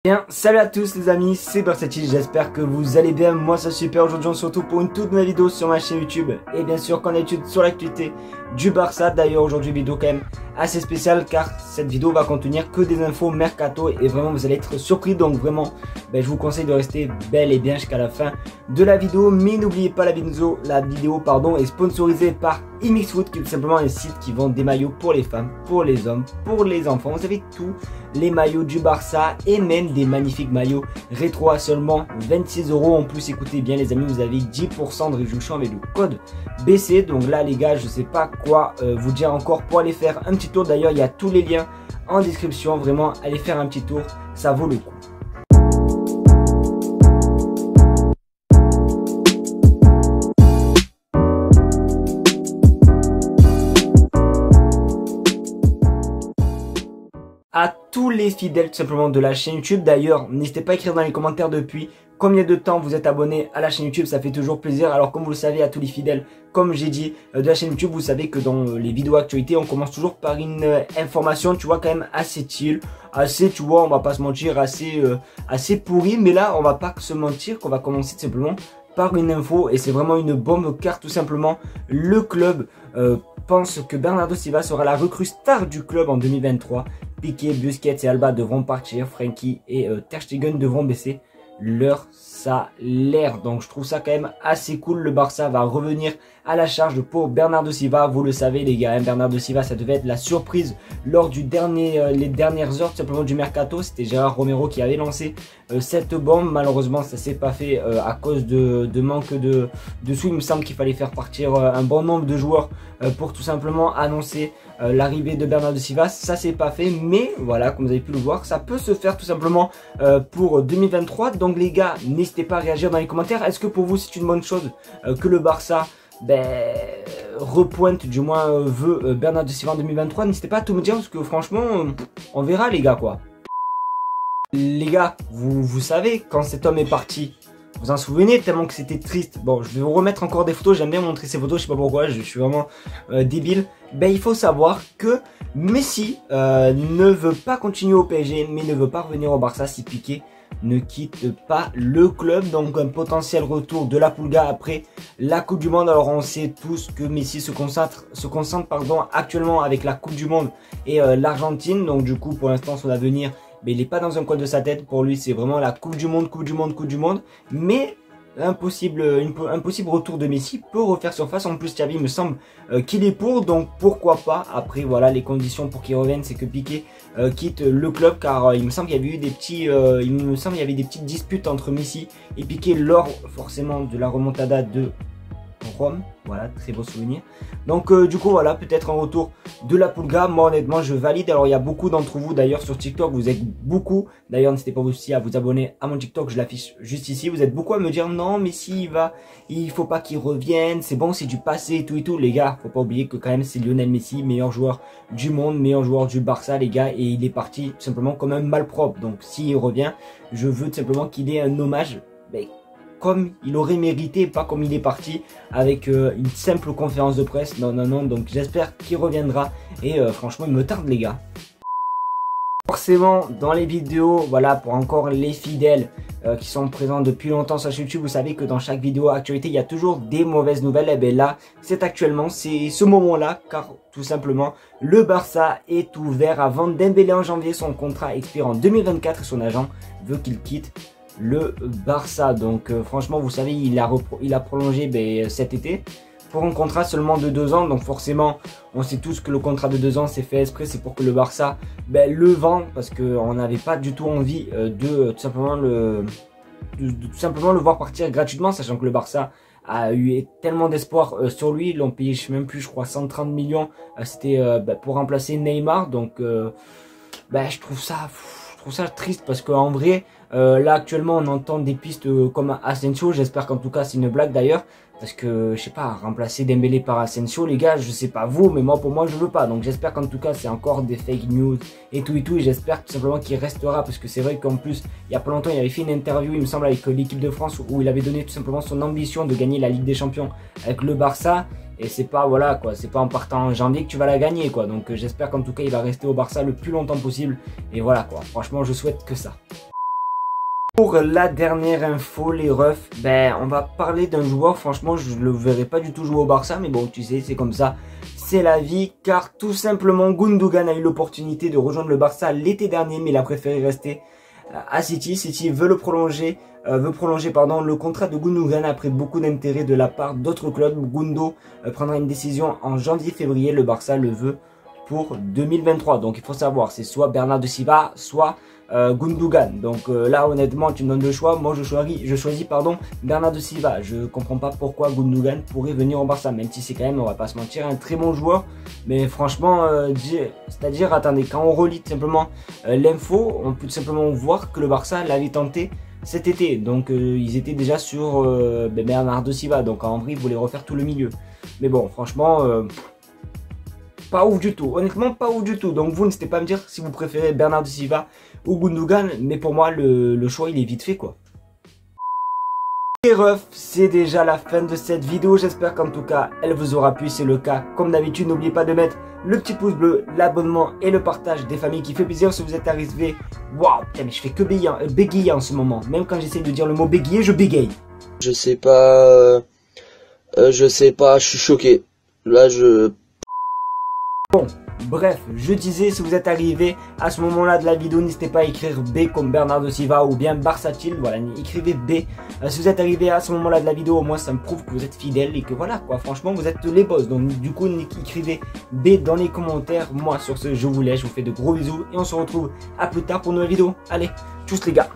Bien, salut à tous les amis, c'est Bersetti, j'espère que vous allez bien, moi ça super. Aujourd'hui on se retrouve pour une toute nouvelle vidéo sur ma chaîne YouTube. Et bien sûr qu'on étude sur l'actualité du Barça. D'ailleurs aujourd'hui vidéo quand même assez spéciale, car cette vidéo va contenir que des infos mercato. Et vraiment vous allez être surpris, donc vraiment je vous conseille de rester bel et bien jusqu'à la fin de la vidéo. Mais n'oubliez pas, la vidéo est sponsorisée par iMixFoot, qui est tout simplement un site qui vend des maillots pour les femmes, pour les hommes, pour les enfants. Vous avez tous les maillots du Barça et même des magnifiques maillots rétro à seulement 26 €. En plus, écoutez bien les amis, vous avez 10% de réduction avec le code BC. Donc là les gars, je sais pas quoi vous dire encore pour aller faire un petit tour. D'ailleurs il y a tous les liens en description, vraiment allez faire un petit tour, ça vaut le coup. À tous les fidèles tout simplement de la chaîne YouTube, d'ailleurs n'hésitez pas à écrire dans les commentaires depuis combien de temps vous êtes abonné à la chaîne YouTube, ça fait toujours plaisir. Alors comme vous le savez, à tous les fidèles, comme j'ai dit, de la chaîne YouTube, vous savez que dans les vidéos actualités, on commence toujours par une information, tu vois, quand même assez chill, assez, tu vois, on va pas se mentir, assez pourri. Mais là on va pas se mentir, qu'on va commencer tout simplement par une info, et c'est vraiment une bombe, car tout simplement le club pense que Bernardo Silva sera la recrue star du club en 2023. Piqué, Busquets et Alba devront partir, Frenkie et Ter Stegen devront baisser leur salaire. Donc je trouve ça quand même assez cool. Le Barça va revenir à la charge pour Bernardo Silva. Vous le savez les gars, Bernardo Silva, ça devait être la surprise lors du les dernières heures tout simplement du mercato. C'était Gérard Romero qui avait lancé cette bombe. Malheureusement ça s'est pas fait à cause de manque de sous. Il me semble qu'il fallait faire partir un bon nombre de joueurs pour tout simplement annoncer l'arrivée de Bernardo Silva. Ça s'est pas fait, mais voilà, comme vous avez pu le voir, ça peut se faire tout simplement pour 2023. Donc les gars, n'hésitez pas à réagir dans les commentaires. Est-ce que pour vous c'est une bonne chose que le Barça repointe, du moins veut Bernardo Silva en 2023? N'hésitez pas à tout me dire, parce que franchement on verra les gars quoi. Les gars, vous savez, quand cet homme est parti, vous en souvenez, tellement que c'était triste. Bon, je vais vous remettre encore des photos, j'aime bien montrer ces photos, je sais pas pourquoi, je suis vraiment débile. Il faut savoir que Messi ne veut pas continuer au PSG, mais ne veut pas revenir au Barça si Piqué ne quitte pas le club. Donc un potentiel retour de la Pulga après la Coupe du Monde. Alors on sait tous que Messi se concentre actuellement avec la Coupe du Monde et l'Argentine. Donc du coup pour l'instant son avenir, il n'est pas dans un coin de sa tête. Pour lui c'est vraiment la Coupe du Monde, Coupe du Monde, Coupe du Monde. Mais un possible retour de Messi peut refaire surface. En plus Xavi me semble qu'il est pour, donc pourquoi pas. Après voilà, les conditions pour qu'il revienne, c'est que Piqué quitte le club, car il me semble qu'il y avait eu des petites disputes entre Messi et Piqué lors forcément de la remontada de Rome. Voilà, très beau souvenir. Donc du coup voilà, peut-être un retour de la Pulga. Moi honnêtement je valide. Alors il y a beaucoup d'entre vous d'ailleurs sur TikTok, vous êtes beaucoup, d'ailleurs n'hésitez pas aussi à vous abonner à mon TikTok, je l'affiche juste ici. Vous êtes beaucoup à me dire non mais si il faut pas qu'il revienne, c'est bon, c'est du passé et tout. Les gars, faut pas oublier que quand même c'est Lionel Messi, meilleur joueur du monde, meilleur joueur du Barça les gars, et il est parti tout simplement comme un malpropre. Donc s'il revient, je veux tout simplement qu'il ait un hommage comme il aurait mérité, pas comme il est parti avec une simple conférence de presse. Non, donc j'espère qu'il reviendra, et franchement il me tarde les gars. Forcément dans les vidéos, voilà, pour encore les fidèles qui sont présents depuis longtemps sur YouTube, vous savez que dans chaque vidéo actualité il y a toujours des mauvaises nouvelles. Et bien là c'est ce moment là, car tout simplement le Barça est ouvert à vendre Dembélé en janvier. Son contrat expire en 2024 et son agent veut qu'il quitte le Barça. Donc franchement vous savez, il a prolongé cet été pour un contrat seulement de 2 ans. Donc forcément on sait tous que le contrat de 2 ans c'est fait exprès, c'est pour que le Barça le vend, parce qu'on n'avait pas du tout envie de tout simplement le voir partir gratuitement, sachant que le Barça a eu tellement d'espoir sur lui. Ils l'ont payé, je sais même plus, je crois 130 millions, c'était pour remplacer Neymar. Donc je trouve ça triste, parce qu'en vrai là actuellement on entend des pistes comme Asensio. J'espère qu'en tout cas c'est une blague d'ailleurs, parce que je sais pas, remplacer Dembélé par Asensio les gars, je sais pas vous, mais pour moi je veux pas. Donc j'espère qu'en tout cas c'est encore des fake news et tout, et j'espère tout simplement qu'il restera, parce que c'est vrai qu'en plus il y a pas longtemps il avait fait une interview il me semble avec l'équipe de France, où il avait donné tout simplement son ambition de gagner la Ligue des Champions avec le Barça. Et c'est pas, voilà quoi, c'est pas en partant en janvier que tu vas la gagner quoi. Donc j'espère qu'en tout cas il va rester au Barça le plus longtemps possible. Et voilà quoi, franchement je souhaite que ça. Pour la dernière info, les refs, ben on va parler d'un joueur, franchement je le verrai pas du tout jouer au Barça, mais bon tu sais c'est comme ça, c'est la vie, car tout simplement Gundogan a eu l'opportunité de rejoindre le Barça l'été dernier, mais il a préféré rester à City. City veut prolonger le contrat de Gundogan après beaucoup d'intérêt de la part d'autres clubs. Gundo prendra une décision en janvier-février, le Barça le veut pour 2023. Donc il faut savoir, c'est soit Bernardo Silva, soit Gundogan. Donc là honnêtement tu me donnes le choix, moi je choisis Bernardo Silva. Je comprends pas pourquoi Gundogan pourrait venir au Barça, même si c'est quand même, on va pas se mentir, un très bon joueur. Mais franchement, c'est-à-dire, attendez, quand on relit tout simplement l'info, on peut tout simplement voir que le Barça l'avait tenté cet été. Donc ils étaient déjà sur Bernardo Silva, donc en vrai ils voulaient refaire tout le milieu. Mais bon franchement pas ouf du tout, honnêtement pas ouf du tout. Donc vous n'hésitez pas à me dire si vous préférez Bernardo Silva ou Gundogan, mais pour moi le choix il est vite fait quoi. Et refs, c'est déjà la fin de cette vidéo, j'espère qu'en tout cas elle vous aura plu. C'est le cas, comme d'habitude n'oubliez pas de mettre le petit pouce bleu, l'abonnement et le partage des familles qui fait plaisir. Si vous êtes arrivé, waouh, mais je fais que bégayer en ce moment, même quand j'essaie de dire le mot bégayer, je bégaye. Je sais pas, je suis choqué, là Bon, bref, je disais, si vous êtes arrivé à ce moment-là de la vidéo, n'hésitez pas à écrire B comme Bernardo Silva ou bien Barsatil, voilà, écrivez B. Si vous êtes arrivé à ce moment-là de la vidéo, au moins ça me prouve que vous êtes fidèle et que voilà quoi, franchement vous êtes les boss. Donc du coup, écrivez B dans les commentaires. Moi sur ce, je vous laisse, je vous fais de gros bisous et on se retrouve à plus tard pour une nouvelle vidéo. Allez, tchuss les gars.